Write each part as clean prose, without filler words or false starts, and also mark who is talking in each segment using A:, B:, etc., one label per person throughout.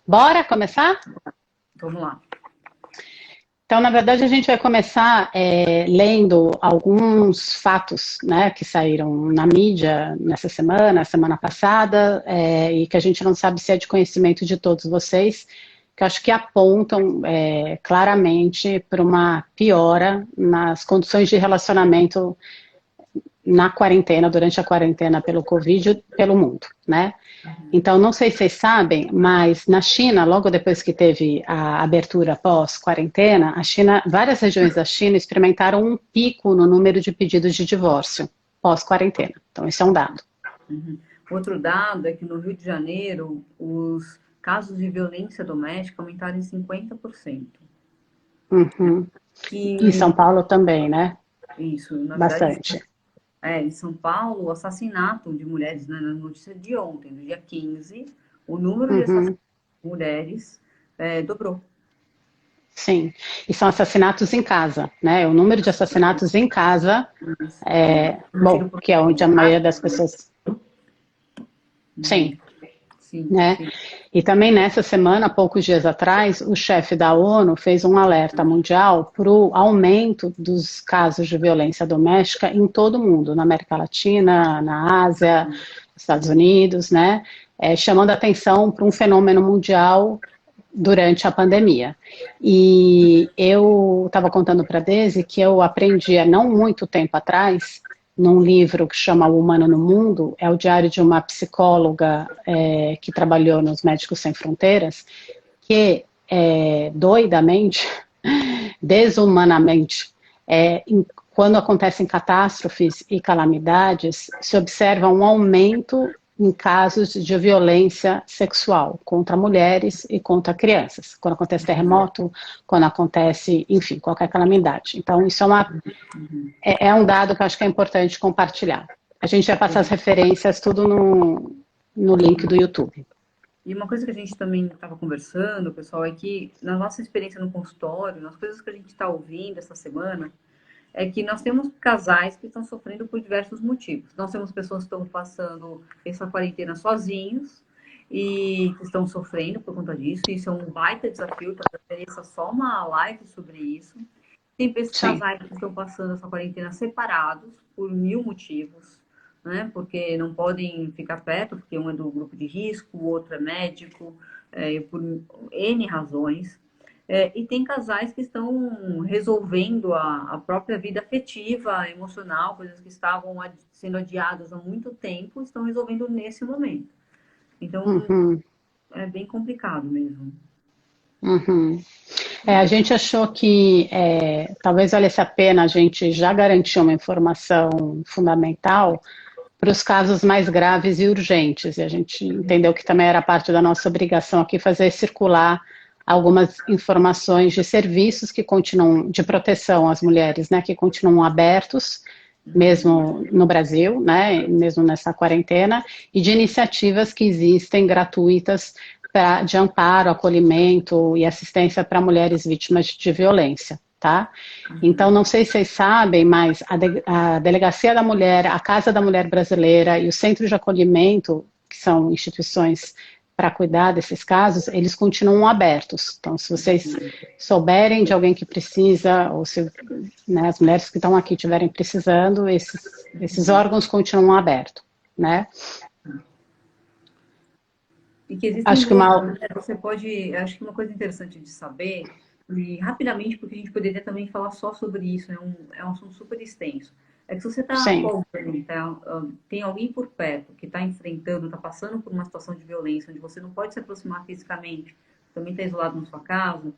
A: Bora começar?
B: Vamos lá.
A: Então, na verdade, a gente vai começar lendo alguns fatos, né, que saíram na mídia nessa semana, semana passada, e que a gente não sabe se é de conhecimento de todos vocês, que eu acho que apontam claramente para uma piora nas condições de relacionamento na quarentena, durante a quarentena pelo Covid, pelo mundo, né? Então, não sei se vocês sabem, mas na China, logo depois que teve a abertura pós-quarentena, a China, várias regiões da China experimentaram um pico no número de pedidos de divórcio pós-quarentena. Então, isso é um dado.
B: Uhum. Outro dado é que no Rio de Janeiro, os casos de violência doméstica aumentaram em 50%.
A: Uhum. Em
B: Que
A: São Paulo também, né?
B: isso, na verdade,
A: Bastante.
B: em São Paulo, o assassinato de mulheres, né, na notícia de ontem, no dia 15, o número de assassinatos
A: Uhum.
B: de mulheres dobrou.
A: Sim. E são assassinatos em casa, né? O número de assassinatos em casa
B: Isso. Um
A: bom,
B: tiro por
A: que é onde a maioria das pessoas.
B: Uhum.
A: Sim,
B: Sim,
A: né?
B: sim.
A: E também nessa semana, poucos dias atrás, o chefe da ONU fez um alerta mundial para o aumento dos casos de violência doméstica em todo o mundo, na América Latina, na Ásia, nos Estados Unidos, né? Chamando atenção para um fenômeno mundial durante a pandemia. E eu estava contando para a Daisy que eu aprendi há não muito tempo atrás, num livro que chama O Humano no Mundo, é o diário de uma psicóloga que trabalhou nos Médicos Sem Fronteiras, que doidamente, desumanamente, quando acontecem catástrofes e calamidades, se observa um aumento em casos de violência sexual contra mulheres e contra crianças. Quando acontece terremoto, quando acontece, enfim, qualquer calamidade. Então, isso é um dado que eu acho que é importante compartilhar. A gente vai passar as referências tudo no link do YouTube.
B: E uma coisa que a gente também estava conversando, pessoal, é que na nossa experiência no consultório, nas coisas que a gente está ouvindo essa semana, é que nós temos casais que estão sofrendo por diversos motivos. Nós temos pessoas que estão passando essa quarentena sozinhos e que estão sofrendo por conta disso. Isso é um baita desafio, para essa só uma live sobre isso. Tem
A: Sim.
B: casais que estão passando essa quarentena separados por mil motivos, né? Porque não podem ficar perto, porque um é do grupo de risco, o outro é médico, por N razões. E tem casais que estão resolvendo a própria vida afetiva, emocional, coisas que estavam sendo adiadas há muito tempo, estão resolvendo nesse momento. Então,
A: Uhum,
B: é bem complicado mesmo.
A: uhum. A gente achou que talvez valesse a pena a gente já garantir uma informação fundamental para os casos mais graves e urgentes. E a gente entendeu que também era parte da nossa obrigação aqui fazer circular algumas informações de serviços que continuam de proteção às mulheres, né, que continuam abertos, mesmo no Brasil, né, mesmo nessa quarentena, e de iniciativas que existem gratuitas de amparo, acolhimento e assistência para mulheres vítimas de violência. Tá? Então, não sei se vocês sabem, mas a Delegacia da Mulher, a Casa da Mulher Brasileira e o Centro de Acolhimento, que são instituições para cuidar desses casos, eles continuam abertos. Então, se vocês souberem de alguém que precisa, ou se né, as mulheres que estão aqui estiverem precisando, esses órgãos continuam abertos. Né?
B: E que existem
A: Acho que
B: grupos,
A: uma.
B: né? Você pode, acho que uma coisa interessante de saber, e rapidamente, porque a gente poderia também falar só sobre isso, é um assunto super extenso. É que se você está com
A: Sim.
B: alguém, tem alguém por perto que está enfrentando, está passando por uma situação de violência, onde você não pode se aproximar fisicamente, também está isolado na sua casa,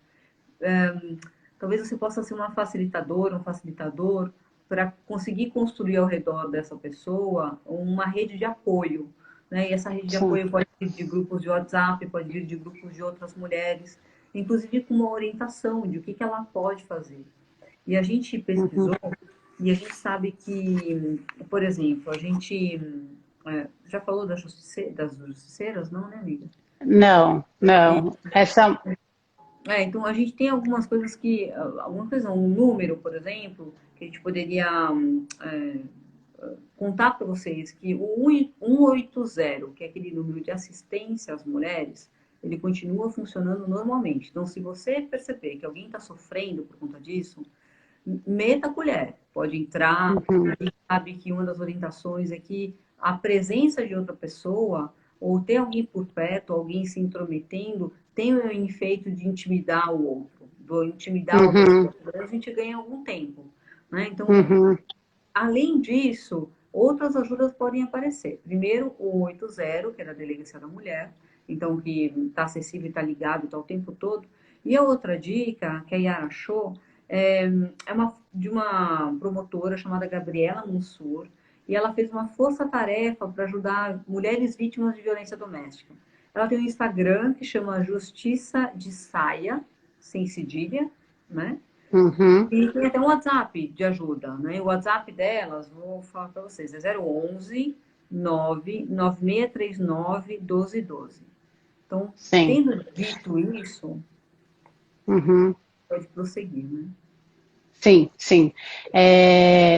B: talvez você possa ser uma facilitadora, um facilitador, para conseguir construir ao redor dessa pessoa uma rede de apoio. Né? E essa rede de
A: Sim.
B: apoio pode vir de grupos de WhatsApp, pode vir de grupos de outras mulheres, inclusive com uma orientação de o que ela pode fazer. E a gente
A: Uhum.
B: pesquisou e a gente sabe que, por exemplo, a gente já falou das justiceiras, não, né, amiga?
A: Não, não. Essa.
B: Então a gente tem algumas coisas que, alguma coisa, um número, por exemplo, que a gente poderia contar para vocês que o 180, que é aquele número de assistência às mulheres, ele continua funcionando normalmente. Então, se você perceber que alguém está sofrendo por conta disso, meta a colher. Pode entrar,
A: Uhum.
B: e sabe que uma das orientações é que a presença de outra pessoa, ou ter alguém por perto, alguém se intrometendo, tem o efeito de intimidar o outro, do intimidar outra
A: Uhum.
B: pessoa. A gente ganha algum tempo. Né? Então,
A: Uhum.
B: além disso, outras ajudas podem aparecer. Primeiro, o 80, que é da Delegacia da Mulher, então que está acessível e está ligado, está o tempo todo. E a outra dica, que a Yara achou, é de uma promotora chamada Gabriela Mansur, e ela fez uma força-tarefa para ajudar mulheres vítimas de violência doméstica. Ela tem um Instagram que chama Justiça de Saia, sem cedilha, né?
A: Uhum.
B: E tem até um WhatsApp de ajuda, né? O WhatsApp delas, vou falar para vocês, é 011 99639 1212. Então,
A: Sim.
B: tendo dito isso,
A: Uhum.
B: pode prosseguir, né?
A: Sim, sim.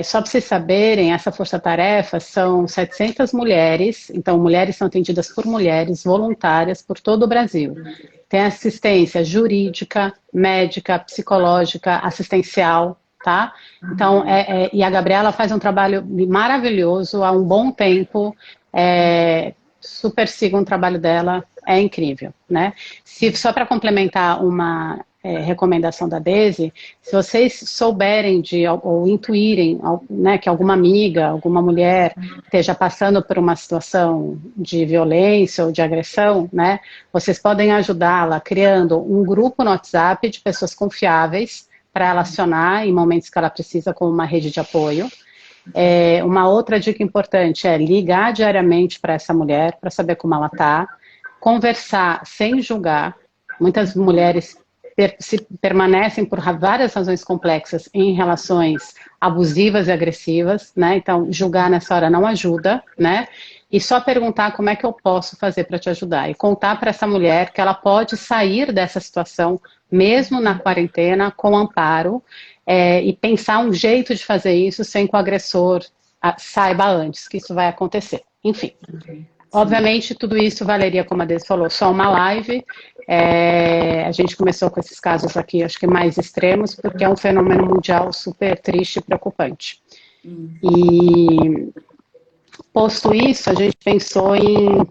A: Só para vocês saberem, essa força-tarefa são 700 mulheres, então mulheres são atendidas por mulheres voluntárias por todo o Brasil. Tem assistência jurídica, médica, psicológica, assistencial, tá? Então, e a Gabriela faz um trabalho maravilhoso há um bom tempo, super sigam o trabalho dela, é incrível, né? Só para complementar uma recomendação da Daisy, se vocês souberem ou intuírem, né, que alguma amiga, alguma mulher esteja passando por uma situação de violência ou de agressão, né, vocês podem ajudá-la criando um grupo no WhatsApp de pessoas confiáveis para ela acionar em momentos que ela precisa, como uma rede de apoio. Uma outra dica importante é ligar diariamente para essa mulher, para saber como ela está, conversar sem julgar. Muitas mulheres permanecem por várias razões complexas em relações abusivas e agressivas, né? Então, julgar nessa hora não ajuda, né? E só perguntar como é que eu posso fazer para te ajudar. E contar para essa mulher que ela pode sair dessa situação, mesmo na quarentena, com amparo, e pensar um jeito de fazer isso sem que o agressor saiba antes que isso vai acontecer. Enfim,
B: Sim.
A: obviamente tudo isso valeria, como a Deise falou, só uma live. A gente começou com esses casos aqui, acho que mais extremos, porque é um fenômeno mundial super triste e preocupante. E posto isso, a gente pensou em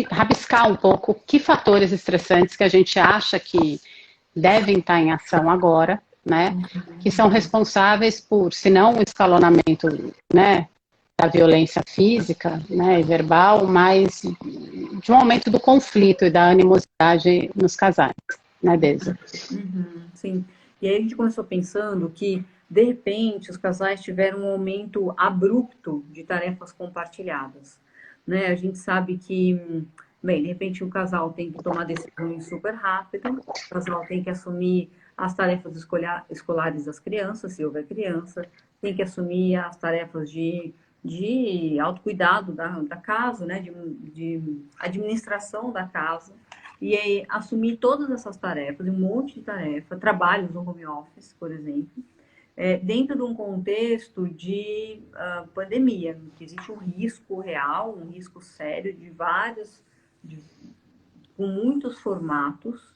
A: rabiscar um pouco que fatores estressantes que a gente acha que devem estar em ação agora, né, que são responsáveis por, se não o escalonamento, né, da violência física, né, e verbal, mas de um aumento do conflito e da animosidade nos casais, né, Deise?
B: Sim. E aí a gente começou pensando que, de repente, os casais tiveram um aumento abrupto de tarefas compartilhadas. Né? A gente sabe que, bem, de repente o casal tem que tomar decisões super rápido, o casal tem que assumir as tarefas escolares das crianças, se houver criança, tem que assumir as tarefas de autocuidado da casa, né? De administração da casa. E aí, assumir todas essas tarefas, um monte de tarefa, trabalhos no home office, por exemplo, dentro de um contexto de pandemia, que existe um risco real, um risco sério de vários, com muitos formatos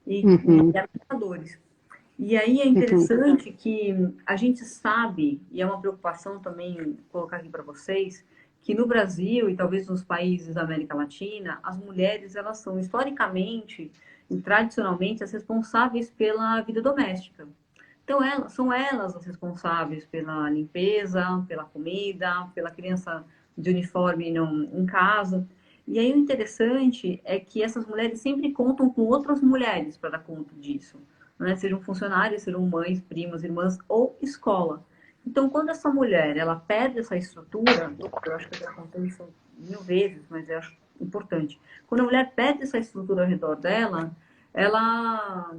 B: e
A: Uhum,
B: ameaçadores. E aí é
A: uhum,
B: interessante que a gente sabe, e é uma preocupação também colocar aqui para vocês, que no Brasil e talvez nos países da América Latina, as mulheres elas são historicamente e tradicionalmente as responsáveis pela vida doméstica. Então são elas as responsáveis pela limpeza, pela comida, pela criança de uniforme em casa. E aí o interessante é que essas mulheres sempre contam com outras mulheres para dar conta disso, né? Sejam funcionárias, sejam mães, primas, irmãs ou escola. Então, quando essa mulher ela perde essa estrutura, eu acho que eu já contei isso 1000 vezes, mas eu acho importante. Quando a mulher perde essa estrutura ao redor dela, ela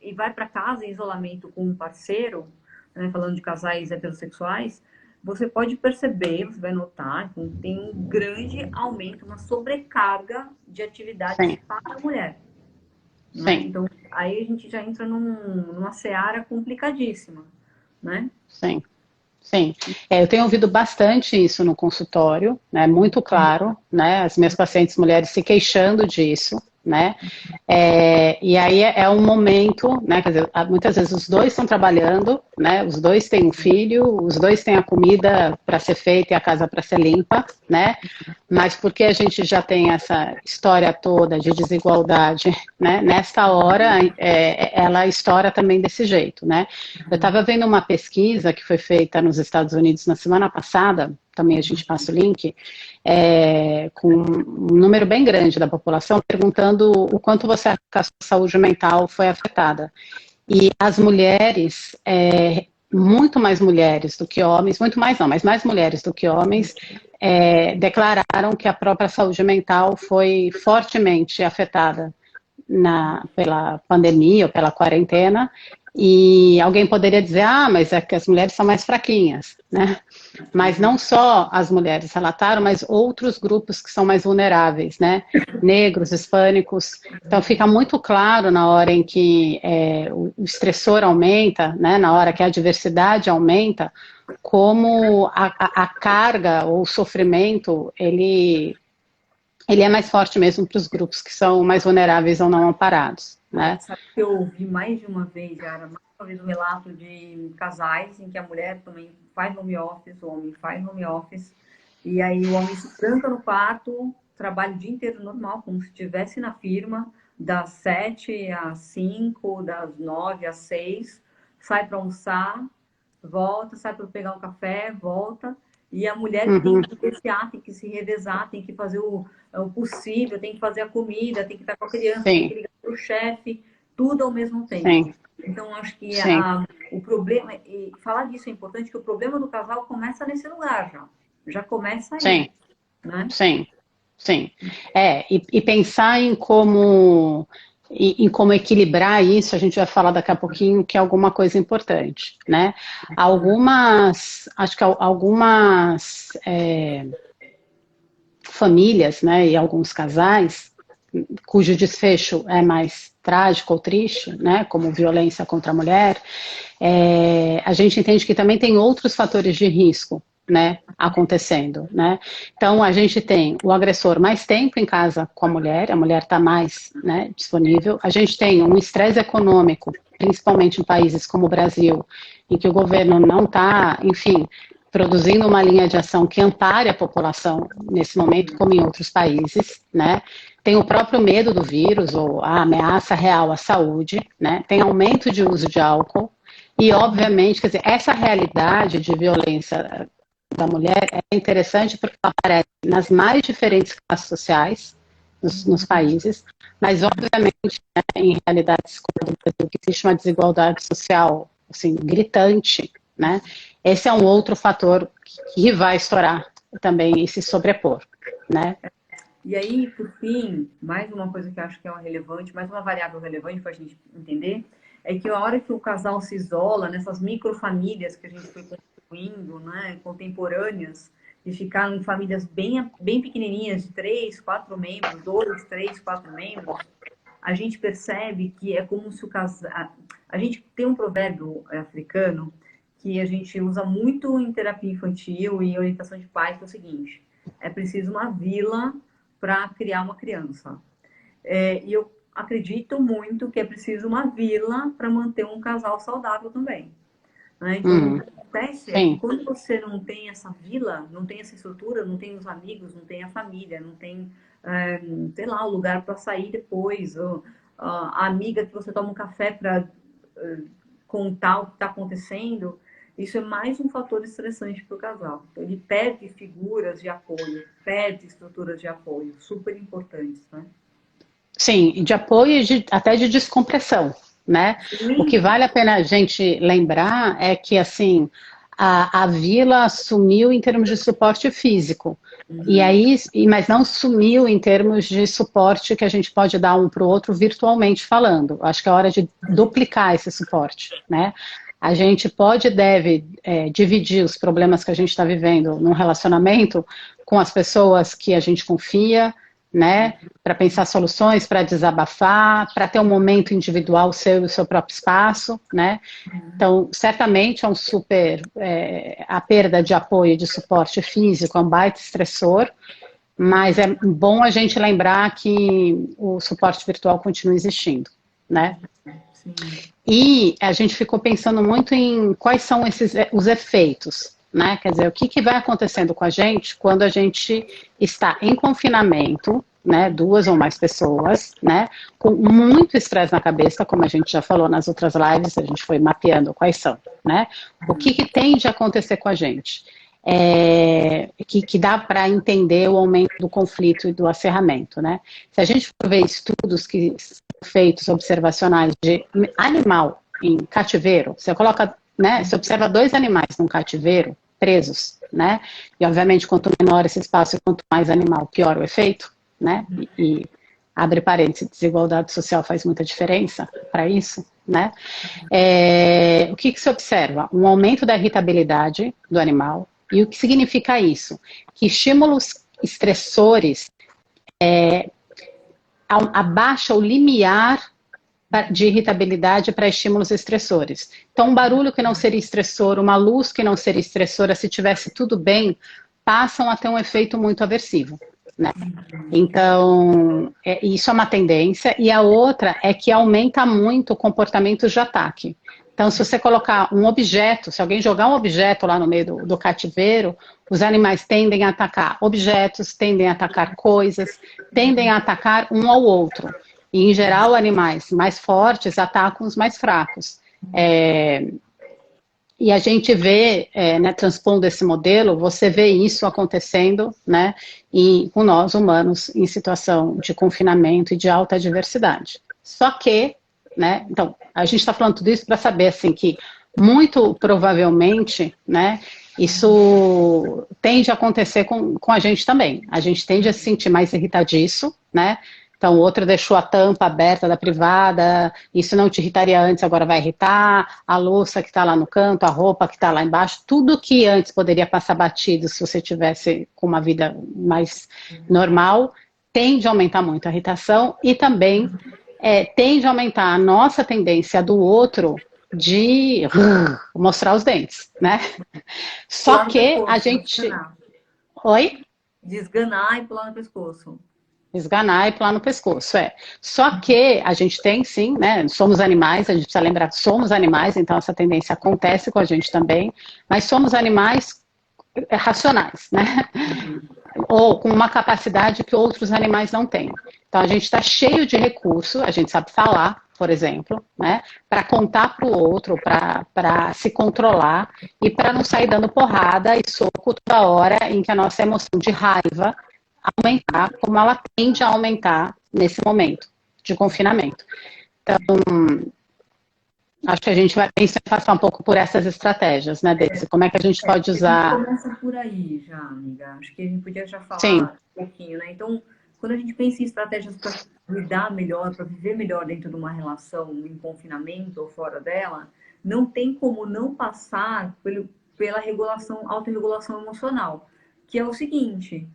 B: e vai para casa em isolamento com um parceiro, né, falando de casais heterossexuais, você pode perceber, você vai notar que tem um grande aumento, uma sobrecarga de atividades
A: sim,
B: para a mulher. Né?
A: sim,
B: Então, aí a gente já entra numa seara complicadíssima, né?
A: sim. Sim, eu tenho ouvido bastante isso no consultório, né, muito claro, né, as minhas pacientes mulheres se queixando disso, né, e aí é um momento, né, quer dizer, muitas vezes os dois estão trabalhando, né, os dois têm um filho, os dois têm a comida para ser feita e a casa para ser limpa, né, mas porque a gente já tem essa história toda de desigualdade, né, nesta hora ela estoura também desse jeito, né. Eu estava vendo uma pesquisa que foi feita nos Estados Unidos na semana passada, também a gente passa o link, com um número bem grande da população, perguntando o quanto você acha que a sua saúde mental foi afetada. E as mulheres, muito mais mulheres do que homens, muito mais não, mas mais mulheres do que homens, declararam que a própria saúde mental foi fortemente afetada pela pandemia ou pela quarentena. E alguém poderia dizer, mas é que as mulheres são mais fraquinhas, né? Mas não só as mulheres relataram, mas outros grupos que são mais vulneráveis, né? Negros, hispânicos. Então fica muito claro na hora em que o estressor aumenta, né? Na hora que a diversidade aumenta, como a carga ou o sofrimento, ele é mais forte mesmo para os grupos que são mais vulneráveis ou não amparados, né?
B: Sabe que eu ouvi mais de uma vez, Yara, mais uma vez um relato de casais em que a mulher também faz home office, o homem faz home office, e aí o homem se tranca no quarto, trabalha o dia inteiro normal, como se estivesse na firma, das 7 às 5, das 9 às 6, sai para almoçar, volta, sai para pegar um café, volta, e a mulher tem que negociar, tem que se revezar, tem que fazer o possível, tem que fazer a comida, tem que estar com a criança, tem que ligar para o chefe, tudo ao mesmo tempo.
A: Sim.
B: Então, acho que o problema, e falar disso é importante, que o problema do casal começa nesse lugar já. Já começa aí.
A: Sim,
B: né?
A: sim. E pensar em como equilibrar isso, a gente vai falar daqui a pouquinho, que é alguma coisa importante, né? Acho que algumas famílias, né, e alguns casais, cujo desfecho é mais trágico ou triste, né, como violência contra a mulher, a gente entende que também tem outros fatores de risco, né, acontecendo, né? Então a gente tem o agressor mais tempo em casa com a mulher está mais, né, disponível. A gente tem um estresse econômico, principalmente em países como o Brasil, em que o governo não está, enfim, produzindo uma linha de ação que ampare a população nesse momento, como em outros países, né? Tem o próprio medo do vírus ou a ameaça real à saúde, né? Tem aumento de uso de álcool e, obviamente, quer dizer, essa realidade de violência da mulher é interessante porque ela aparece nas mais diferentes classes sociais nos países, mas, obviamente, né, em realidades como a do Brasil, que existe uma desigualdade social, assim, gritante, né? Esse é um outro fator que vai estourar também e se sobrepor, né?
B: E aí, por fim, mais uma coisa que eu acho que é uma relevante, mais uma variável relevante para a gente entender, é que a hora que o casal se isola, nessas microfamílias que a gente foi construindo, né, contemporâneas, de ficar em famílias bem pequenininhas, de 3, 4 membros, 2, 3, 4 membros, a gente percebe que é como se o casal... A gente tem um provérbio africano que a gente usa muito em terapia infantil e orientação de pais, que é o seguinte: é preciso uma vila para criar uma criança. E eu acredito muito que é preciso uma vila para manter um casal saudável também. Né? Então, o que acontece é que quando você não tem essa vila, não tem essa estrutura, não tem os amigos, não tem a família, não tem, sei lá, o lugar para sair depois, ou a amiga que você toma um café para contar o que está acontecendo, isso é mais um fator estressante para o casal. Então, ele perde figuras de apoio, perde estruturas de apoio, super importantes, né?
A: Sim, de apoio e até de descompressão, né?
B: Sim.
A: O que vale a pena a gente lembrar é que, assim, a vila sumiu em termos de suporte físico, e aí, mas não sumiu em termos de suporte que a gente pode dar um para o outro virtualmente falando. Acho que é hora de duplicar esse suporte, né? A gente pode e deve dividir os problemas que a gente está vivendo num relacionamento com as pessoas que a gente confia, né? Para pensar soluções, para desabafar, para ter um momento individual seu e o seu próprio espaço, né? Então, certamente é um super, a perda de apoio e de suporte físico é um baita estressor, mas é bom a gente lembrar que o suporte virtual continua existindo, né?
B: Sim.
A: E a gente ficou pensando muito em quais são os efeitos, né? Quer dizer, o que vai acontecendo com a gente quando a gente está em confinamento, né? 2 ou mais pessoas, né? Com muito estresse na cabeça, como a gente já falou nas outras lives, a gente foi mapeando quais são, né? O que tende a acontecer com a gente? Que dá para entender o aumento do conflito e do acerramento, né? Se a gente for ver estudos que feitos observacionais de animal em cativeiro, você coloca, né, você observa 2 animais num cativeiro, presos, né, e obviamente quanto menor esse espaço e quanto mais animal, pior o efeito, né, e abre parênteses, desigualdade social faz muita diferença para isso, né, o que se observa? Um aumento da irritabilidade do animal, e o que significa isso? Que estímulos estressores abaixa o limiar de irritabilidade para estímulos estressores. Então, um barulho que não seria estressor, uma luz que não seria estressora, se tivesse tudo bem, passam a ter um efeito muito aversivo, né? Então, isso é uma tendência. E a outra é que aumenta muito o comportamento de ataque. Então, se você colocar um objeto, se alguém jogar um objeto lá no meio do cativeiro, os animais tendem a atacar objetos, tendem a atacar coisas, tendem a atacar um ao outro. E, em geral, animais mais fortes atacam os mais fracos. E a gente vê, né, transpondo esse modelo, você vê isso acontecendo, né, com nós humanos em situação de confinamento e de alta adversidade. Só que, né, então, a gente está falando tudo isso para saber, assim, que muito provavelmente, né, isso tende a acontecer com a gente também. A gente tende a se sentir mais irritadiço, né, então, o outro deixou a tampa aberta da privada, isso não te irritaria antes, agora vai irritar, a louça que está lá no canto, a roupa que está lá embaixo, tudo que antes poderia passar batido se você tivesse com uma vida mais normal, tende a aumentar muito a irritação e também tende a aumentar a nossa tendência do outro de mostrar os dentes, né? Só
B: Pular no
A: que a
B: pescoço,
A: gente...
B: desganar.
A: Oi?
B: Desganar e pular no pescoço.
A: Esganar e pular no pescoço, Só que a gente tem, sim, né? Somos animais, a gente precisa lembrar que somos animais, então essa tendência acontece com a gente também, mas somos animais racionais, né? Ou com uma capacidade que outros animais não têm. Então a gente está cheio de recurso, a gente sabe falar, por exemplo, né? Para contar para o outro, para se controlar e para não sair dando porrada e soco toda hora em que a nossa emoção de raiva aumentar, como ela tende a aumentar nesse momento de confinamento. Então, acho que a gente vai pensar em passar um pouco por essas estratégias, né, Desse? Como é que a gente pode
B: A gente
A: usar?
B: começa por aí já, amiga. Acho que a gente podia já
A: Sim.
B: falar um pouquinho, né? Então, quando a gente pensa em estratégias para lidar melhor, para viver melhor dentro de uma relação em confinamento ou fora dela, não tem como não passar pela regulação, autorregulação emocional, que é o seguinte: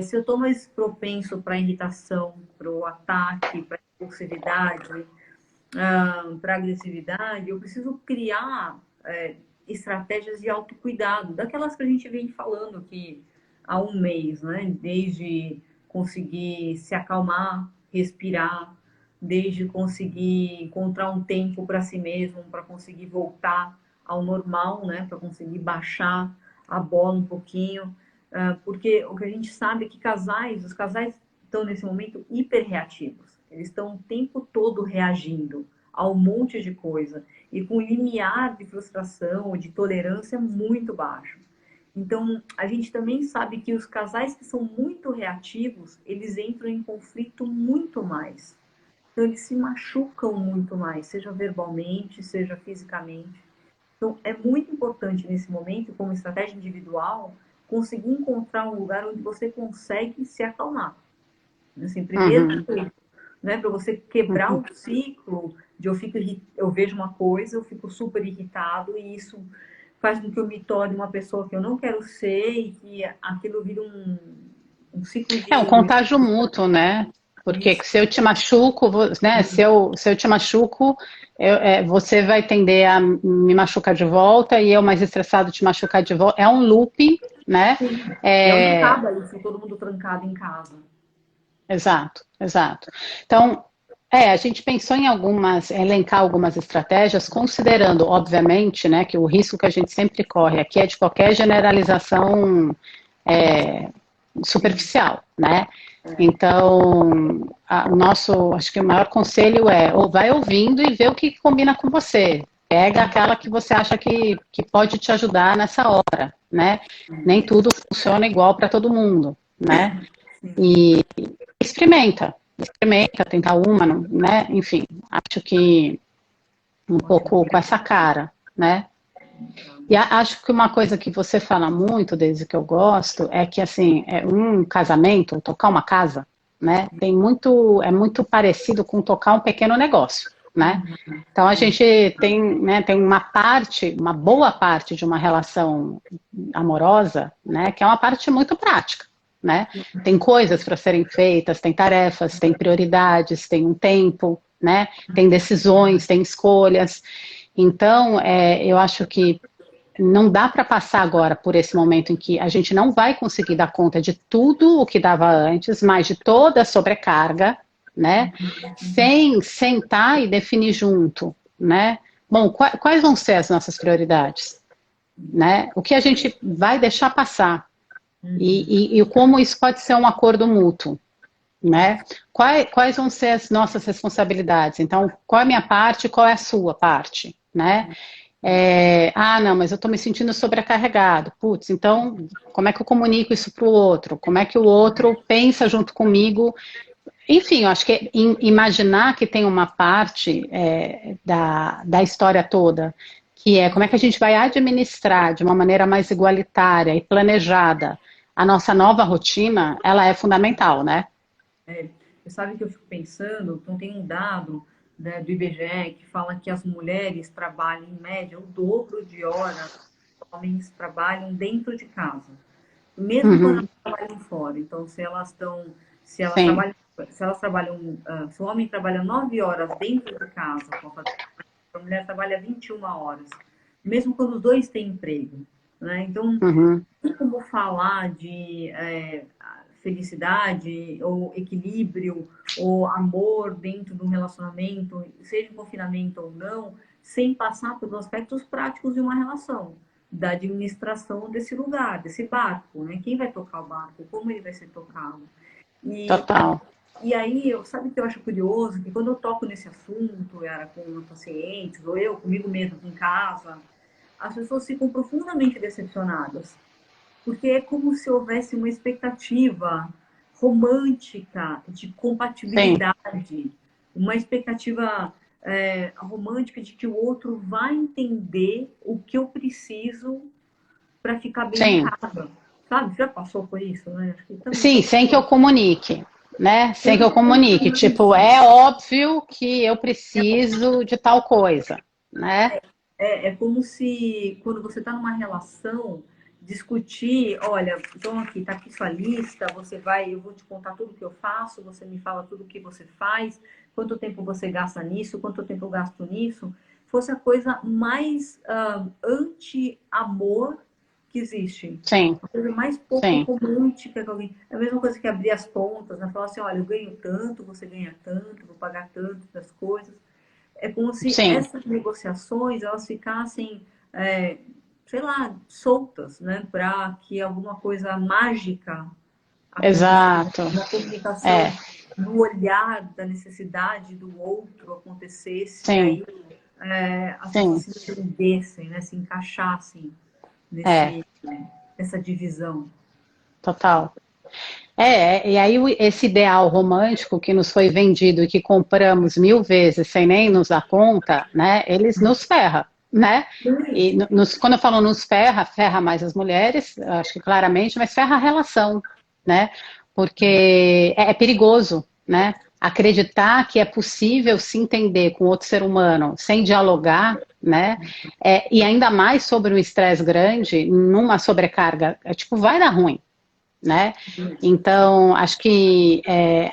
B: se eu estou mais propenso para irritação, para o ataque, para impulsividade, para agressividade, eu preciso criar estratégias de autocuidado, daquelas que a gente vem falando aqui há um mês, né? Desde conseguir se acalmar, respirar, desde conseguir encontrar um tempo para si mesmo, para conseguir voltar ao normal, né? Para conseguir baixar a bola um pouquinho, porque o que a gente sabe é que os casais estão nesse momento hiperreativos. Eles estão o tempo todo reagindo a um monte de coisa e com limiar de frustração ou de tolerância muito baixo. Então, a gente também sabe que os casais que são muito reativos, eles entram em conflito muito mais. Então, eles se machucam muito mais, seja verbalmente, seja fisicamente. Então, é muito importante nesse momento, como estratégia individual, conseguir encontrar um lugar onde você consegue se acalmar. Assim, primeiro,
A: Uhum.
B: né, para você quebrar
A: Uhum.
B: o ciclo de eu vejo uma coisa, eu fico super irritado e isso faz com que eu me torne uma pessoa que eu não quero ser e que aquilo vira um ciclo
A: É um
B: de...
A: contágio mútuo, né? Porque
B: Isso.
A: se eu te machuco, né? Se eu te machuco, você vai tender a me machucar de volta e eu mais estressado te machucar de volta. É um loop, né?
B: Sim. E onde
A: É,
B: acaba isso? Todo mundo trancado em casa.
A: exato, exato. Então, a gente pensou em elencar algumas estratégias, considerando, obviamente, né, que o risco que a gente sempre corre aqui é de qualquer generalização é,
B: Sim.
A: superficial, né? Então, o nosso, acho que o maior conselho é, ou vai ouvindo e vê o que combina com você. Pega aquela que você acha que pode te ajudar nessa hora, né? Nem tudo funciona igual para todo mundo, né?
B: Sim.
A: E experimenta, tentar uma, né? Enfim, acho que um
B: Ótimo.
A: pouco com essa cara, né? E acho que uma coisa que você fala muito, desde que eu gosto, é que assim, um casamento, tocar uma casa, né? É muito parecido com tocar um pequeno negócio, né? Então a
B: Sim.
A: gente tem, né, tem uma boa parte de uma relação amorosa, né, que é uma parte muito prática, né? Tem coisas para serem feitas, tem tarefas, tem prioridades, tem um tempo, né? Tem decisões, tem escolhas. Então, eu acho que não dá para passar agora por esse momento em que a gente não vai conseguir dar conta de tudo o que dava antes, mas de toda a sobrecarga, né? Sem sentar e definir junto, né? Bom, quais vão ser as nossas prioridades, né? O que a gente vai deixar passar e como isso pode ser um acordo mútuo, né? Quais vão ser as nossas responsabilidades? Então, qual é a minha parte e qual é a sua parte, né? Não, mas eu estou me sentindo sobrecarregado. Putz, então como é que eu comunico isso para o outro? Como é que o outro pensa junto comigo? Enfim, eu acho que imaginar que tem uma parte da história toda, que é como é que a gente vai administrar de uma maneira mais igualitária e planejada a nossa nova rotina, ela é fundamental, né?
B: Você sabe que eu fico pensando, então tem um dado, né, do IBGE que fala que as mulheres trabalham em média o dobro de horas que os homens trabalham dentro de casa, mesmo quando elas
A: Uhum,
B: trabalham fora. Então, se elas
A: sim,
B: trabalham, se o homem trabalha 9 horas dentro de casa, a mulher trabalha 21 horas, mesmo quando os dois têm emprego, né? Então,
A: uhum,
B: tem como falar de felicidade ou equilíbrio ou amor dentro de um relacionamento, seja em confinamento ou não, sem passar pelos aspectos práticos de uma relação, da administração desse lugar, desse barco, né? Quem vai tocar o barco, como ele vai ser tocado. E,
A: total.
B: e aí, sabe o que eu acho curioso? Que quando eu toco nesse assunto, era com pacientes, ou eu comigo mesmo em casa, as pessoas ficam profundamente decepcionadas, porque é como se houvesse uma expectativa romântica de
A: Sim,
B: compatibilidade, uma expectativa romântica de que o outro vai entender o que eu preciso para ficar bem em
A: sim.
B: casa. Sabe? Já passou por isso, né? Acho que
A: Sim,
B: todo
A: sem que eu
B: mundo.
A: comunique, né? Sem que eu comunique. Tipo,
B: Isso.
A: é óbvio que eu preciso de tal coisa, né?
B: É como se, quando você está numa relação, discutir, olha, então aqui, tá aqui sua lista, eu vou te contar tudo que eu faço, você me fala tudo o que você faz, quanto tempo você gasta nisso, quanto tempo eu gasto nisso, fosse a coisa mais anti-amor que existe.
A: Sim,
B: A coisa mais pouco
A: sim,
B: romântica que alguém. É a mesma coisa que abrir as contas, né? Falar assim, olha, eu ganho tanto, você ganha tanto, vou pagar tanto das coisas. É como se
A: sim,
B: essas negociações elas ficassem, sei lá, soltas, né? Para que alguma coisa mágica acontecesse
A: exato.
B: na comunicação,
A: É,
B: no olhar da necessidade do outro acontecesse, e
A: sim,
B: aí as pessoas
A: sim,
B: se entendessem, né? Se encaixassem
A: é,
B: nesse, nessa divisão.
A: total. E aí esse ideal romântico que nos foi vendido e que compramos 1000 vezes sem nem nos dar conta, né? Eles nos ferra, né? E quando eu falo nos ferra, ferra mais as mulheres, acho que claramente, mas ferra a relação, né? Porque é perigoso, né? Acreditar que é possível se entender com outro ser humano sem dialogar, né? E ainda mais sobre um estresse grande, numa sobrecarga, tipo, vai dar ruim, né? Então, acho que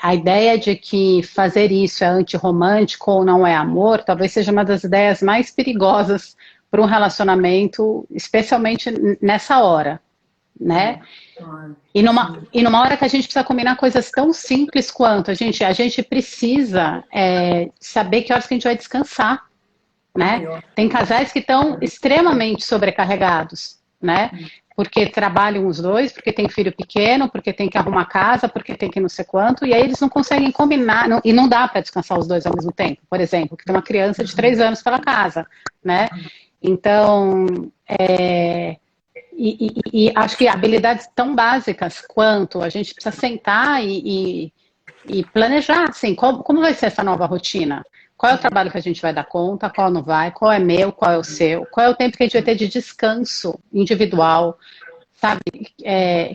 A: a ideia de que fazer isso é antirromântico ou não é amor, talvez seja uma das ideias mais perigosas para um relacionamento, especialmente nessa hora, né? E numa hora que a gente precisa combinar coisas tão simples quanto a gente precisa saber que horas que a gente vai descansar, né? Tem casais que estão extremamente sobrecarregados, né? Porque trabalham os dois, porque tem filho pequeno, porque tem que arrumar casa, porque tem que não sei quanto, e aí eles não conseguem combinar, e não dá para descansar os dois ao mesmo tempo, por exemplo, que tem uma criança de 3 anos pela casa, né? Então, e acho que habilidades tão básicas quanto a gente precisa sentar e planejar, assim, como vai ser essa nova rotina? Qual é o trabalho que a gente vai dar conta, qual não vai, qual é meu, qual é o seu, qual é o tempo que a gente vai ter de descanso individual, sabe?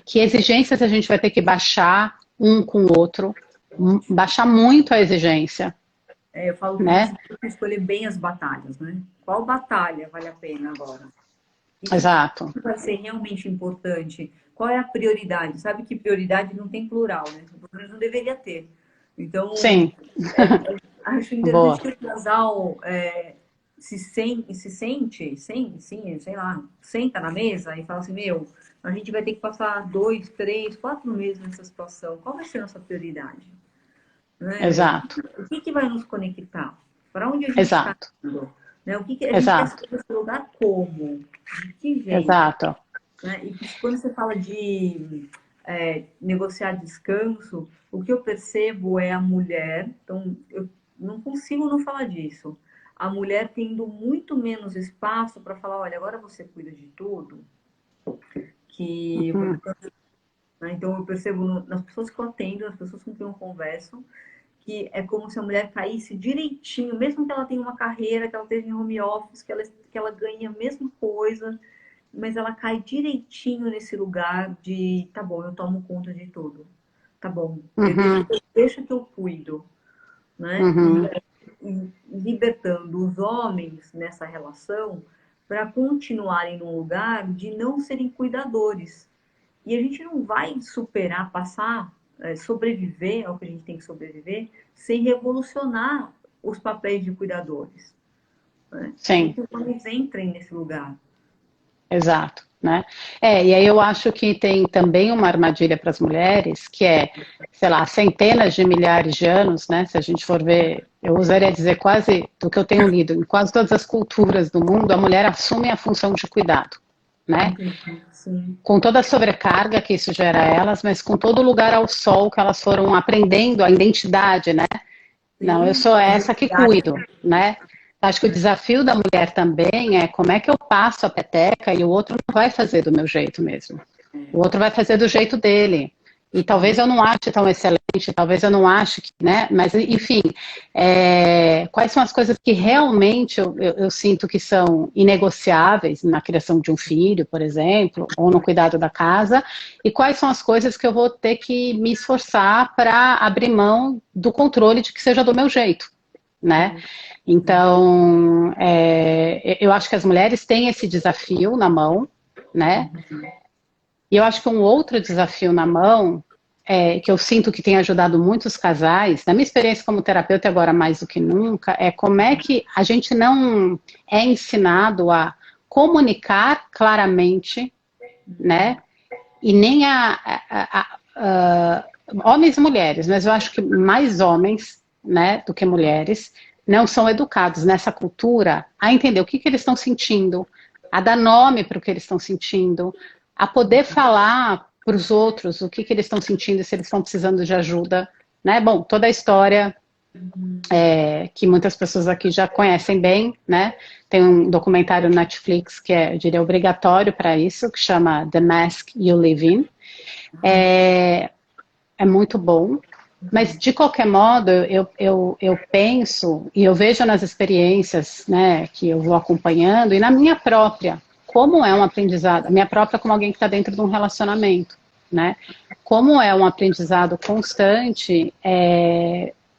A: Que exigências a gente vai ter que baixar um com o outro, baixar muito a exigência.
B: Eu falo que
A: né?
B: você tem que escolher bem as batalhas, né? Qual batalha vale a pena agora?
A: Exato.
B: O que vai ser realmente importante? Qual é a prioridade? Sabe que prioridade não tem plural, né? Pelo menos não deveria ter. Então,
A: Sim.
B: acho
A: Boa.
B: interessante que o casal se sente, sei lá, senta na mesa e fala assim, meu, a gente vai ter que passar 2, 3, 4 meses nessa situação. Qual vai ser a nossa prioridade? Né?
A: Exato.
B: O que vai nos conectar? Para onde a gente está
A: Exato.
B: indo? Né? O que a gente quer
A: Exato.
B: sair desse lugar como? De que jeito?
A: Exato.
B: Né? E quando você fala de negociar descanso, o que eu percebo é a mulher, então eu não consigo não falar disso, a mulher tendo muito menos espaço para falar, olha, agora você cuida de tudo, que eu vou
A: Uhum.
B: descansar. Né? Então eu percebo nas pessoas que eu atendo, nas pessoas com quem eu converso, que é como se a mulher caísse direitinho, mesmo que ela tenha uma carreira, que ela esteja em home office, que ela ganhe a mesma coisa, mas ela cai direitinho nesse lugar de, tá bom, eu tomo conta de tudo. Tá bom,
A: Uhum.
B: deixa que eu cuido. Né?
A: Uhum.
B: E libertando os homens nessa relação para continuarem num lugar de não serem cuidadores. E a gente não vai superar, passar, sobreviver ao que a gente tem que sobreviver, sem revolucionar os papéis de cuidadores. Né? Sem
A: Sim.
B: que os homens entrem nesse lugar.
A: Exato, né? E aí eu acho que tem também uma armadilha para as mulheres, que é, sei lá, centenas de milhares de anos, né? Se a gente for ver, eu usaria dizer quase, do que eu tenho lido, em quase todas as culturas do mundo, a mulher assume a função de cuidado, né?
B: Sim.
A: Com toda a sobrecarga que isso gera a elas, mas com todo o lugar ao sol que elas foram aprendendo, a identidade, né? Não, eu sou essa que cuido, né? Acho que o desafio da mulher também é como é que eu passo a peteca e o outro não vai fazer do meu jeito mesmo. O outro vai fazer do jeito dele. E talvez eu não ache tão excelente, talvez eu não ache, né? Mas, enfim, quais são as coisas que realmente eu sinto que são inegociáveis na criação de um filho, por exemplo, ou no cuidado da casa, e quais são as coisas que eu vou ter que me esforçar para abrir mão do controle de que seja do meu jeito, né? Então, eu acho que as mulheres têm esse desafio na mão, né? E eu acho que um outro desafio na mão, que eu sinto que tem ajudado muitos casais, na minha experiência como terapeuta agora mais do que nunca, é como é que a gente não é ensinado a comunicar claramente, né? E nem homens e mulheres, mas eu acho que mais homens, né, do que mulheres, não são educados nessa cultura a entender o que eles estão sentindo, a dar nome para o que eles estão sentindo, a poder falar para os outros o que eles estão sentindo e se eles estão precisando de ajuda, né? Bom, toda a história que muitas pessoas aqui já conhecem bem, né? Tem um documentário no Netflix que eu diria, obrigatório para isso, que chama The Mask You Live In. É muito bom, mas de qualquer modo eu penso e eu vejo nas experiências, né, que eu vou acompanhando e na minha própria, como é um aprendizado, a minha própria como alguém que está dentro de um relacionamento, né, como é um aprendizado constante,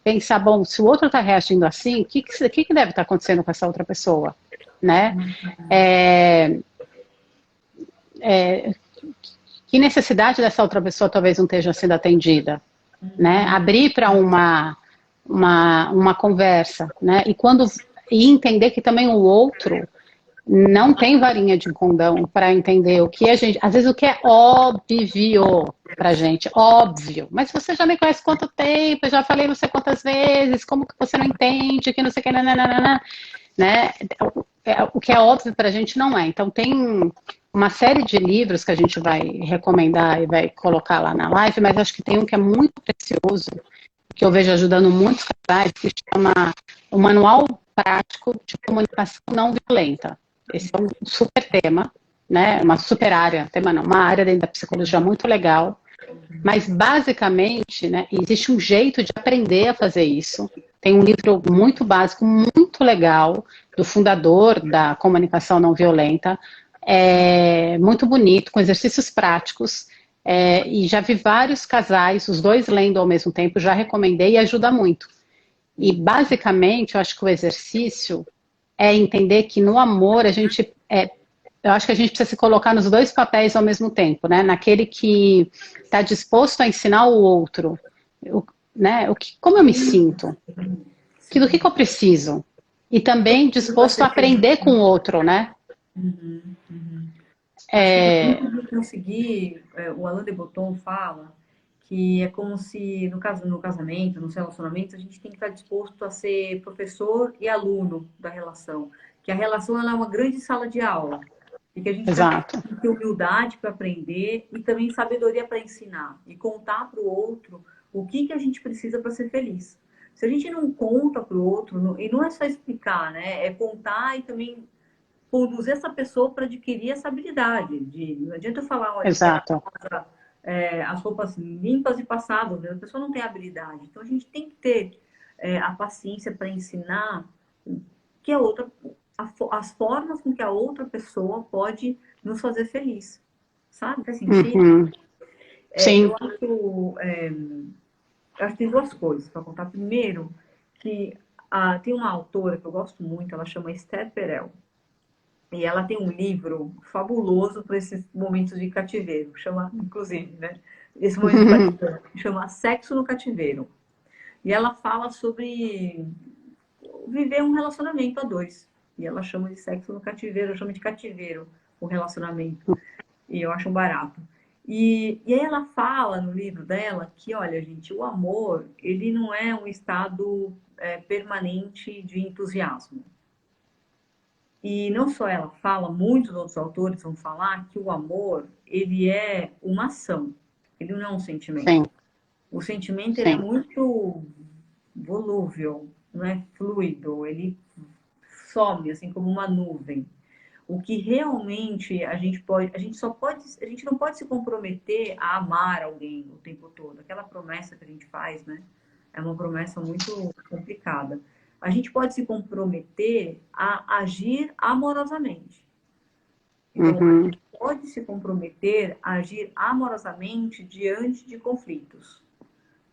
A: pensar, bom, se o outro está reagindo assim, o que deve estar acontecendo com essa outra pessoa, né? que necessidade dessa outra pessoa talvez não esteja sendo atendida, né? Abrir para uma conversa, né? E entender que também o outro não tem varinha de condão para entender o que a gente, às vezes o que é óbvio pra gente, óbvio, mas você já me conhece quanto tempo, eu já falei não sei quantas vezes, como que você não entende, que não sei o que, nananana, né? O que é óbvio pra gente não é. Então tem uma série de livros que a gente vai recomendar e vai colocar lá na live, mas acho que tem um que é muito precioso, que eu vejo ajudando muitos casais, que chama o Manual Prático de Comunicação Não Violenta. Esse é um super tema, né? Uma super área, tema não, uma área dentro da psicologia muito legal. Mas basicamente, né, existe um jeito de aprender a fazer isso. Tem um livro muito básico, muito legal, do fundador da comunicação não violenta, muito bonito, com exercícios práticos. E já vi vários casais, os dois lendo ao mesmo tempo, já recomendei e ajuda muito. E basicamente, eu acho que o exercício é entender que no amor eu acho que a gente precisa se colocar nos dois papéis ao mesmo tempo, né? Naquele que está disposto a ensinar o outro, né? Como eu me sinto, do que eu preciso, e também disposto a aprender com o outro, né?
B: Acho que para conseguir, o Alain de Botton fala que é como se no casamento, nos relacionamentos, a gente tem que estar disposto a ser professor e aluno da relação, que a relação ela é uma grande sala de aula. E que a gente
A: Exato.
B: tem que ter humildade para aprender e também sabedoria para ensinar. E contar para o outro o que a gente precisa para ser feliz. Se a gente não conta para o outro, e não é só explicar, né? É contar e também conduzir essa pessoa para adquirir essa habilidade. Não adianta eu falar, olha,
A: Exato.
B: as roupas limpas e passadas, né? A pessoa não tem habilidade. Então a gente tem que ter a paciência para ensinar que a outra as formas com que a outra pessoa pode nos fazer feliz. Sabe? Faz sentido?
A: Uhum. Sim.
B: Eu acho que tem duas coisas para contar. Primeiro, que tem uma autora que eu gosto muito, ela chama Esther Perel. E ela tem um livro fabuloso para esses momentos de cativeiro, chama, inclusive, né? Esse momento de cativeiro, chama Sexo no Cativeiro. E ela fala sobre viver um relacionamento a dois. E ela chama de sexo no cativeiro, eu chamo de cativeiro o relacionamento. E eu acho um barato. E aí ela fala no livro dela que, olha, gente, o amor, ele não é um estado permanente de entusiasmo. E não só ela fala, muitos outros autores vão falar que o amor, ele é uma ação. Ele não é um sentimento.
A: Sim.
B: O sentimento ele é muito volúvel, não é fluido, ele some assim como uma nuvem. O que realmente a gente não pode se comprometer a amar alguém o tempo todo. Aquela promessa que a gente faz, né? É uma promessa muito complicada. A gente pode se comprometer a agir amorosamente. Então, a gente pode se comprometer a agir amorosamente diante de conflitos.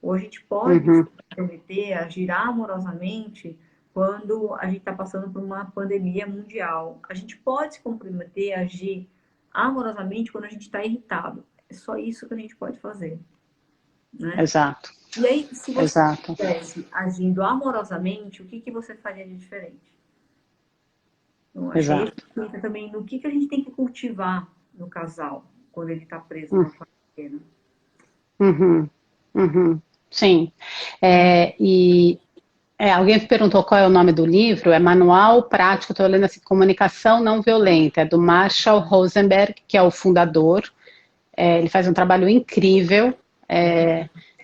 B: Ou a gente pode se comprometer a agir amorosamente quando a gente está passando por uma pandemia mundial. A gente pode se comprometer a agir amorosamente quando a gente está irritado. É só isso que a gente pode fazer. Né?
A: Exato.
B: E aí, se você estivesse agindo amorosamente, o que você faria de diferente? Então,
A: Exato.
B: Acho que também no que a gente tem que cultivar no casal quando ele está preso numa quarentena.
A: Sim. Alguém me perguntou qual é o nome do livro, é Manual Prático, estou lendo assim, Comunicação Não Violenta, é do Marshall Rosenberg, que é o fundador. Ele faz um trabalho incrível.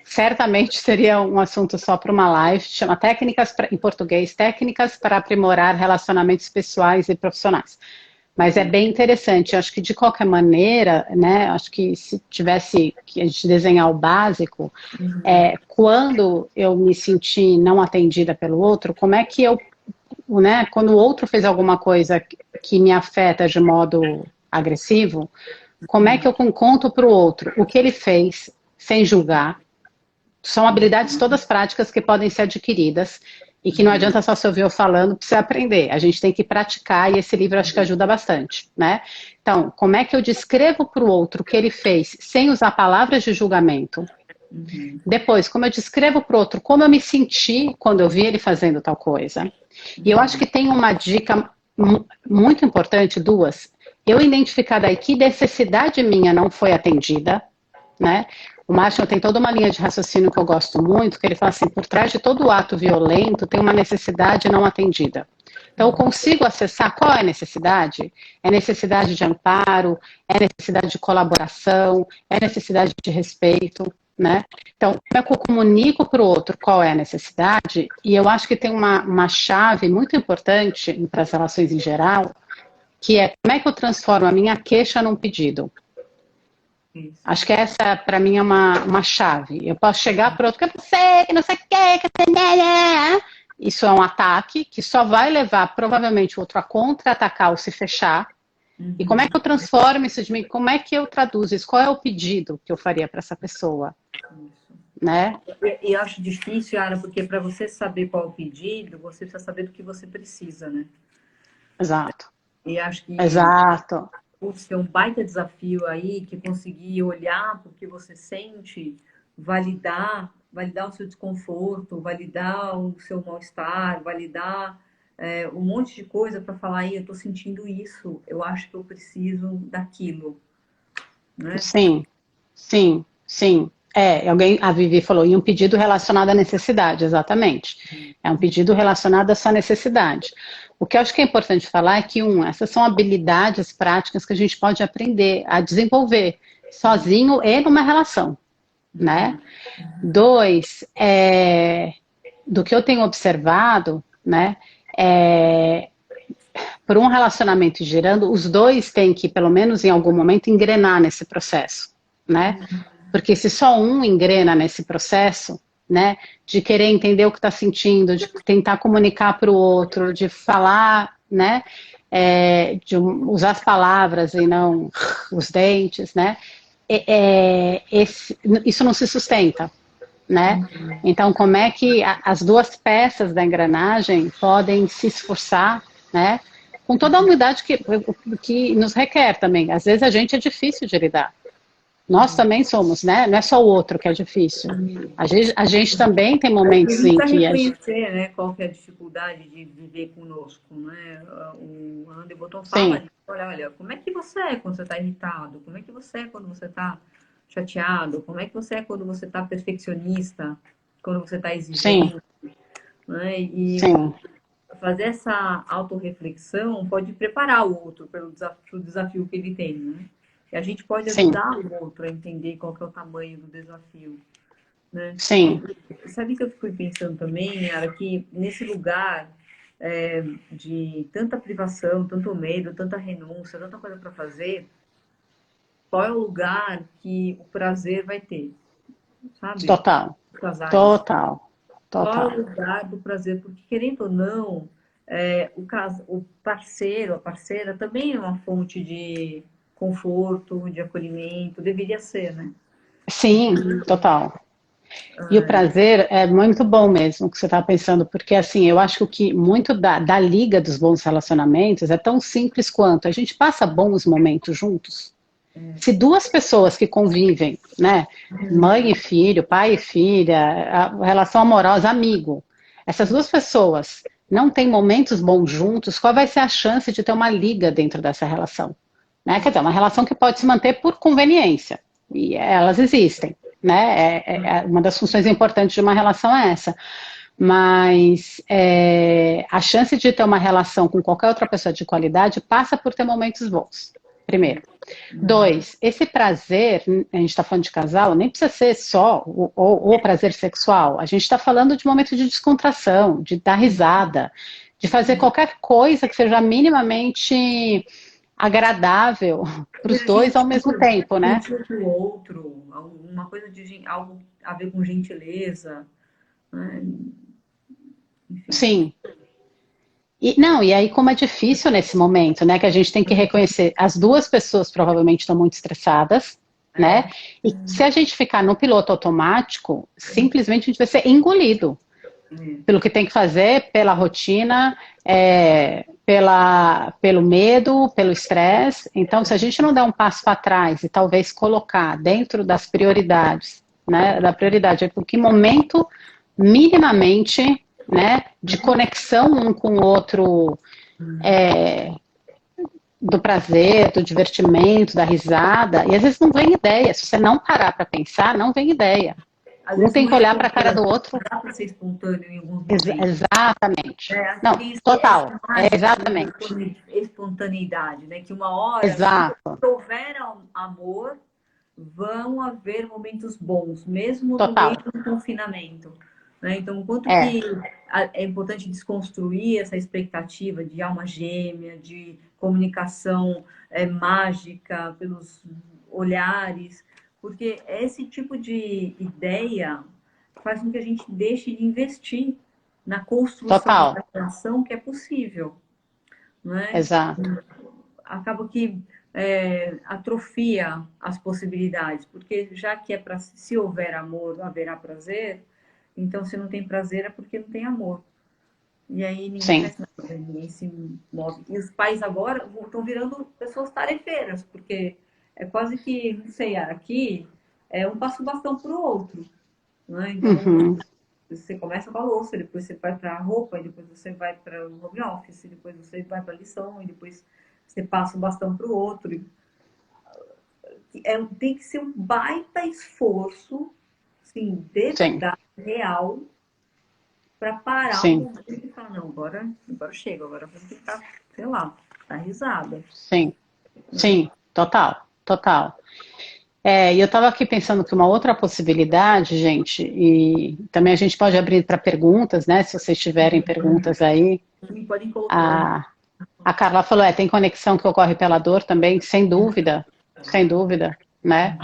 A: Certamente seria um assunto só para uma live, chama em português, Técnicas para Aprimorar Relacionamentos Pessoais e Profissionais. Mas é bem interessante, acho que de qualquer maneira, né, acho que se tivesse que a gente desenhar o básico, quando eu me senti não atendida pelo outro, como é que né, quando o outro fez alguma coisa que me afeta de modo agressivo, como é que eu conto para o outro o que ele fez, sem julgar. São habilidades todas práticas que podem ser adquiridas E que não adianta só se ouvir eu falando, precisa aprender. A gente tem que praticar e esse livro acho que ajuda bastante, né? Então, como é que eu descrevo para o outro o que ele fez sem usar palavras de julgamento? Depois, como eu descrevo para o outro como eu me senti quando eu vi ele fazendo tal coisa. E eu acho que tem uma dica muito importante, duas. Eu identificar daí que necessidade minha não foi atendida, né? O Marshall tem toda uma linha de raciocínio que eu gosto muito, que ele fala assim, por trás de todo ato violento tem uma necessidade não atendida. Então, eu consigo acessar qual é a necessidade? É necessidade de amparo, é necessidade de colaboração, é necessidade de respeito, né? Então, como é que eu comunico para o outro qual é a necessidade? E eu acho que tem uma chave muito importante para as relações em geral, que é como é que eu transformo a minha queixa num pedido? Isso. Acho que essa, para mim, é uma chave. Eu posso chegar para outro, que você, que não sei o que você... Isso é um ataque que só vai levar, provavelmente, o outro a contra-atacar ou se fechar. E como é que eu transformo isso de mim? Como é que eu traduzo isso? Qual é o pedido que eu faria para essa pessoa? Né?
B: E eu acho difícil, Ara, porque para você saber qual é o pedido, você precisa saber do que você precisa, né?
A: Exato.
B: E acho que...
A: Exato.
B: Putz, tem um baita desafio aí, que conseguir olhar para o que você sente, validar o seu desconforto, validar o seu mal-estar, validar um monte de coisa para falar, aí eu estou sentindo isso, eu acho que eu preciso daquilo. Né?
A: Sim, sim, sim. A Vivi falou, e um pedido relacionado à necessidade, exatamente. É um pedido relacionado à sua necessidade. O que eu acho que é importante falar é que, essas são habilidades práticas que a gente pode aprender a desenvolver sozinho e numa relação, né? 2, do que eu tenho observado, né, por um relacionamento girando, os dois têm que, pelo menos em algum momento, engrenar nesse processo, né? Porque se só um engrena nesse processo, né, de querer entender o que está sentindo, de tentar comunicar para o outro, de falar, né, de usar as palavras e não os dentes, né, isso não se sustenta, né? Então, como é que as duas peças da engrenagem podem se esforçar, né, com toda a humildade que nos requer também. Às vezes a gente é difícil de lidar. Nós também somos, né? Não é só o outro que é difícil. A gente também tem momentos em que...
B: reconhecer, né, qual que é a dificuldade de viver conosco, né? O Andy Botton fala, olha, como é que você é quando você está irritado? Como é que você é quando você está chateado? Como é que você é quando você está perfeccionista? Quando você está exigente? Né? E fazer essa autorreflexão pode preparar o outro para o desafio que ele tem, né? E a gente pode ajudar o outro a entender qual que é o tamanho do desafio, né?
A: Sim.
B: Sabe que eu fui pensando também, Yara, que nesse lugar de tanta privação, tanto medo, tanta renúncia, tanta coisa para fazer, qual é o lugar que o prazer vai ter, sabe?
A: Total. Total.
B: Qual é o lugar do prazer? Porque, querendo ou não, o parceiro, a parceira, também é uma fonte de conforto, de acolhimento, deveria ser, né?
A: Sim, total. E o prazer é muito bom mesmo que você está pensando, porque assim, eu acho que muito da liga dos bons relacionamentos é tão simples quanto a gente passa bons momentos juntos. Se duas pessoas que convivem, né, mãe e filho, pai e filha, a relação amorosa, amigo, essas duas pessoas não têm momentos bons juntos, qual vai ser a chance de ter uma liga dentro dessa relação? Né? Quer dizer, uma relação que pode se manter por conveniência, e elas existem, né? Uma das funções importantes de uma relação é essa. Mas a chance de ter uma relação com qualquer outra pessoa de qualidade passa por ter momentos bons, primeiro. 2, esse prazer, a gente está falando de casal, nem precisa ser só o prazer sexual, a gente está falando de momento de descontração, de dar risada, de fazer qualquer coisa que seja minimamente agradável para os dois ao mesmo tempo, né?
B: O outro, uma coisa de algo a ver com gentileza, né?
A: Sim. E aí como é difícil nesse momento, né, que a gente tem que reconhecer, as duas pessoas provavelmente estão muito estressadas, né, e se a gente ficar no piloto automático, simplesmente a gente vai ser engolido, pelo que tem que fazer, pela rotina, pelo medo, pelo estresse. Então, se a gente não der um passo para trás e talvez colocar dentro das prioridades, né, da prioridade é que momento minimamente, né, de conexão um com o outro, do prazer, do divertimento, da risada, e às vezes não vem ideia. Se você não parar para pensar, não vem ideia.
B: Às
A: Um
B: vezes
A: tem
B: não
A: que
B: é
A: olhar para a cara
B: espontâneo,
A: do
B: não
A: outro.
B: dá para ser espontâneo em alguns momentos.
A: Exatamente.
B: Acho que
A: Não,
B: tem essa
A: total. É
B: mágica
A: exatamente.
B: da espontaneidade, né? Que uma hora, se
A: Exato.
B: houver amor, vão haver momentos bons, mesmo no meio
A: Total.
B: do confinamento. Né? Então, quanto
A: É,
B: que é importante desconstruir essa expectativa de alma gêmea, de comunicação mágica pelos olhares, porque esse tipo de ideia faz com que a gente deixe de investir na construção
A: total.
B: da relação que é possível, né?
A: Exato.
B: Acaba que atrofia as possibilidades, porque já que é para se houver amor, haverá prazer, então se não tem prazer é porque não tem amor. E aí ninguém
A: Sim.
B: faz nada, ninguém se move. E os pais agora estão virando pessoas tarefeiras, porque é quase que, não sei, aqui um passa o bastão para o outro. Né? Então,
A: Uhum.
B: você começa com a louça, depois você vai para a roupa, e depois você vai para o home office, e depois você vai para a lição, e depois você passa o bastão para o outro. Tem que ser um baita esforço, assim, de
A: Sim.
B: verdade, real, para parar o
A: Sim.
B: momento e falar, não, agora chega, agora vamos tentar, sei lá, dar risada.
A: Sim.
B: Né?
A: Sim. Total. Total. E eu estava aqui pensando que uma outra possibilidade, gente, e também a gente pode abrir para perguntas, né? Se vocês tiverem perguntas aí.
B: Sim, podem colocando.
A: A, a Carla falou, tem conexão que ocorre pela dor também, sem dúvida, né?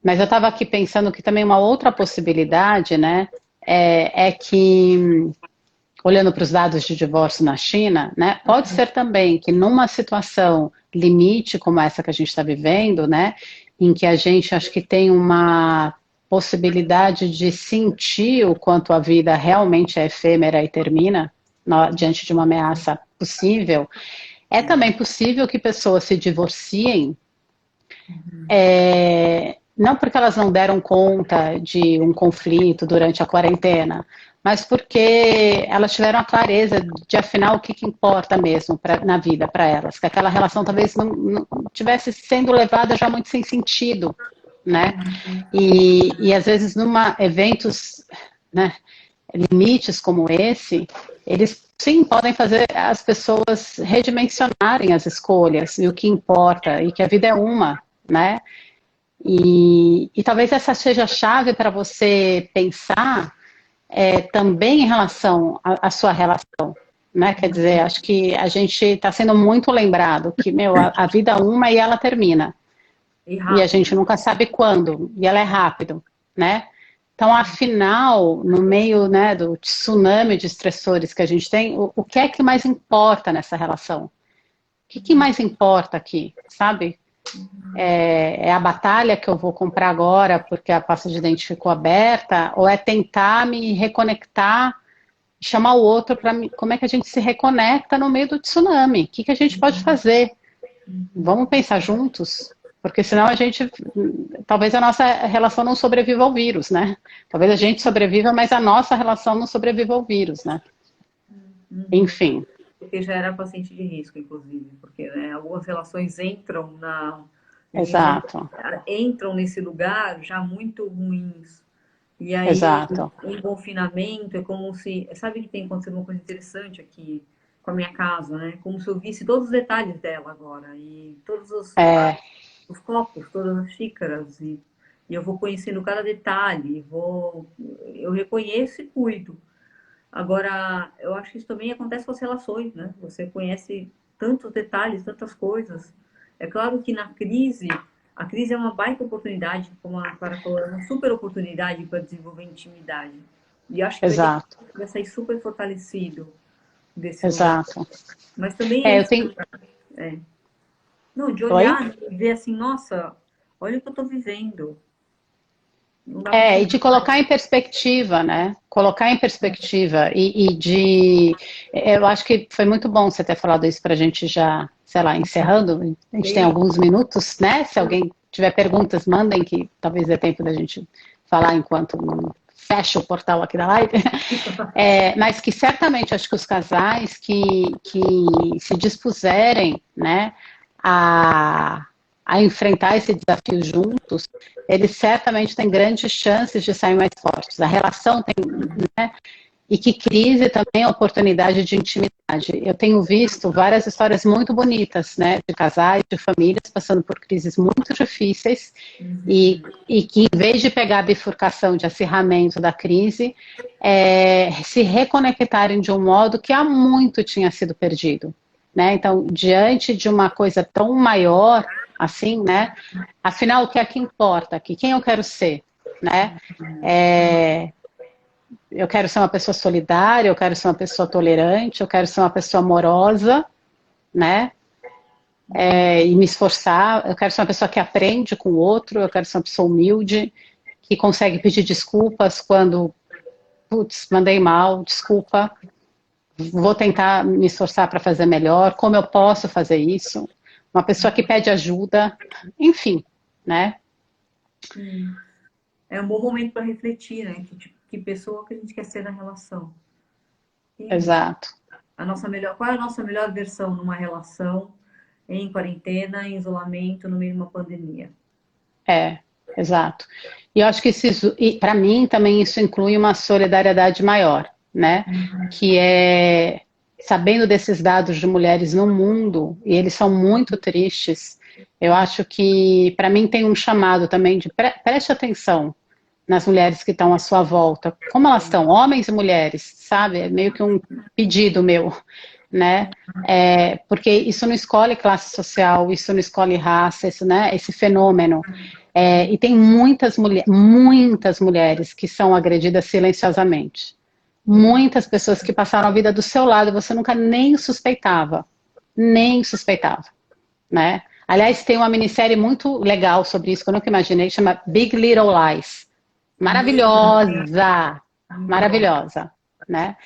A: Mas eu estava aqui pensando que também uma outra possibilidade, né, é que, olhando para os dados de divórcio na China, né, pode ser também que numa situação limite como essa que a gente está vivendo, né, em que a gente acho que tem uma possibilidade de sentir o quanto a vida realmente é efêmera e termina diante de uma ameaça possível, é também possível que pessoas se divorciem não porque elas não deram conta de um conflito durante a quarentena, mas porque elas tiveram a clareza de, afinal, o que, que importa mesmo na vida para elas, que aquela relação talvez não tivesse sendo levada já muito sem sentido, né? E às vezes, numa eventos, né, limites como esse, eles sim podem fazer as pessoas redimensionarem as escolhas e o que importa, e que a vida é uma, né? E talvez essa seja a chave para você pensar também em relação à sua relação. Né? Quer dizer, acho que a gente está sendo muito lembrado que, meu, a vida é uma e ela termina.
B: E
A: E a
B: rápido.
A: gente nunca sabe quando, e ela é rápido, né? Então, afinal, no meio, né, do tsunami de estressores que a gente tem, o que é que mais importa nessa relação? O que mais importa aqui, sabe? É a batalha que eu vou comprar agora porque a pasta de dente ficou aberta, ou é tentar me reconectar, chamar o outro para como é que a gente se reconecta no meio do tsunami? O que a gente pode fazer? Vamos pensar juntos? Porque senão a gente, talvez a nossa relação não sobreviva ao vírus, né? Talvez a gente sobreviva, mas a nossa relação não sobreviva ao vírus, né? Enfim,
B: Porque já era paciente de risco, inclusive, porque né, algumas relações
A: exato,
B: entram nesse lugar já muito ruins. E aí,
A: exato.
B: em confinamento, é como se. Sabe que tem acontecido uma coisa interessante aqui com a minha casa, né? Como se eu visse todos os detalhes dela agora, e todos
A: É,
B: os copos, todas as xícaras, e eu vou conhecendo cada detalhe, eu reconheço e cuido. Agora, eu acho que isso também acontece com as relações, né? Você conhece tantos detalhes, tantas coisas. É claro que na crise, a crise é uma baita oportunidade, como a Clara falou, é uma super oportunidade para desenvolver intimidade. E acho que
A: exato,
B: vai sair super fortalecido desse lugar.
A: exato.
B: Mas também é
A: Eu
B: esse
A: tenho.
B: lugar, não, de
A: Oi?
B: olhar e ver assim, nossa, olha o que eu estou vivendo. Não dá para
A: E de colocar em perspectiva, né? Colocar em perspectiva eu acho que foi muito bom você ter falado isso para a gente já, sei lá, encerrando. A gente tem
B: Sim.
A: alguns minutos, né? Se alguém tiver perguntas, mandem, que talvez dê tempo da gente falar enquanto não fecha o portal aqui da live. Mas que certamente acho que os casais que se dispuserem, né, a, a enfrentar esse desafio juntos, eles certamente têm grandes chances de sair mais fortes. A relação tem, né? E que crise também é oportunidade de intimidade. Eu tenho visto várias histórias muito bonitas, né, de casais, de famílias passando por crises muito difíceis e que, em vez de pegar a bifurcação de acirramento da crise, se reconectarem de um modo que há muito tinha sido perdido, né? Então, diante de uma coisa tão maior, assim, né? Afinal, o que é que importa aqui? Quem eu quero ser, né? Eu quero ser uma pessoa solidária, eu quero ser uma pessoa tolerante, eu quero ser uma pessoa amorosa, né? E me esforçar, eu quero ser uma pessoa que aprende com o outro, eu quero ser uma pessoa humilde, que consegue pedir desculpas quando, putz, mandei mal, desculpa, vou tentar me esforçar para fazer melhor, como eu posso fazer isso? Uma pessoa que pede ajuda, enfim, né?
B: Sim. É um bom momento para refletir, né? Que pessoa que a gente quer ser na relação. E
A: Exato.
B: qual é a nossa melhor versão numa relação em quarentena, em isolamento, no meio de uma pandemia?
A: Exato. E eu acho que para mim também isso inclui uma solidariedade maior, né? Que é sabendo desses dados de mulheres no mundo, e eles são muito tristes, eu acho que para mim tem um chamado também de preste atenção nas mulheres que estão à sua volta, como elas estão, homens e mulheres, sabe? É meio que um pedido meu, né? Porque isso não escolhe classe social, isso não escolhe raça, isso, né? Esse fenômeno. E tem muitas mulheres que são agredidas silenciosamente. Muitas pessoas que passaram a vida do seu lado e você nunca nem suspeitava, né? Aliás, tem uma minissérie muito legal sobre isso, que eu nunca imaginei, chama Big Little Lies. Maravilhosa, maravilhosa, né?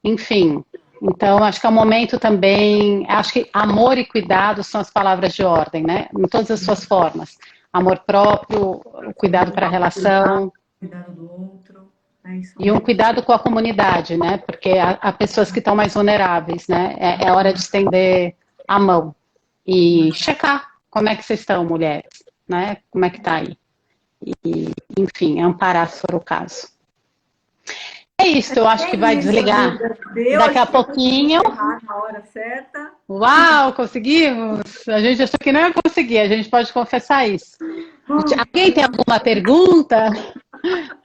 A: Enfim, então acho que é um momento também, acho que amor e cuidado são as palavras de ordem, né? Em todas as suas formas. Amor próprio, o cuidado para a relação
B: Cuidado do outro. É isso
A: e um
B: mesmo.
A: cuidado com a comunidade, né? Porque há pessoas que estão mais vulneráveis, né? É hora de estender a mão e checar como é que vocês estão, mulheres, né? Como é que tá aí? E, enfim, amparar se for o caso. É isso, eu acho que vai
B: Isso,
A: desligar
B: amiga. Deu,
A: daqui a
B: acho que eu
A: pouquinho.
B: encerrar na hora certa.
A: Uau, conseguimos! A gente achou que não ia conseguir, a gente pode confessar isso. Alguém tem alguma pergunta?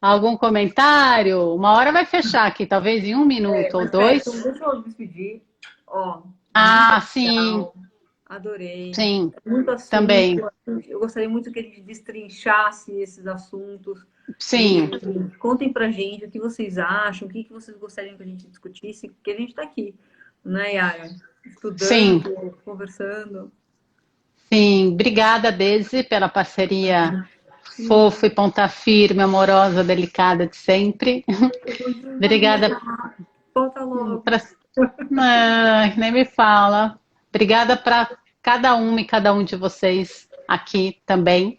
A: Algum comentário? Uma hora vai fechar aqui, talvez em um minuto ou
B: Mas peraí, então
A: dois.
B: deixa eu me despedir. Ó, muito
A: Ah, sim,
B: legal. Adorei.
A: sim,
B: Muito assunto.
A: também.
B: Eu gostaria muito que a gente destrinchasse esses assuntos. E
A: Sim,
B: contem pra gente o que vocês acham, o que vocês gostariam que a gente discutisse, porque a gente está aqui, né, Yara?
A: sim,
B: Estudando, conversando.
A: sim. Obrigada, Daisy, pela parceria fofa e ponta firme, amorosa, delicada de sempre. Obrigada.
B: Volta logo.
A: Pra... Ai, nem me fala. Obrigada para cada uma e cada um de vocês aqui também.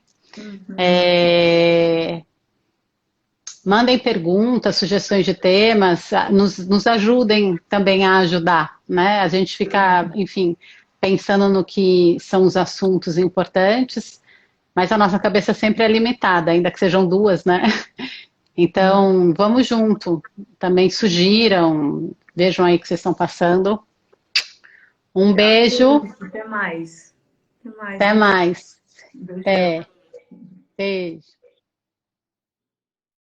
A: Mandem perguntas, sugestões de temas, nos ajudem também a ajudar, né? A gente fica, enfim, pensando no que são os assuntos importantes, mas a nossa cabeça sempre é limitada, ainda que sejam duas, né? Então, vamos junto. Também sugiram, vejam aí o que vocês estão passando. Um beijo,
B: Até mais. Até mais.
A: até mais.
B: Beijão.
A: É, beijo.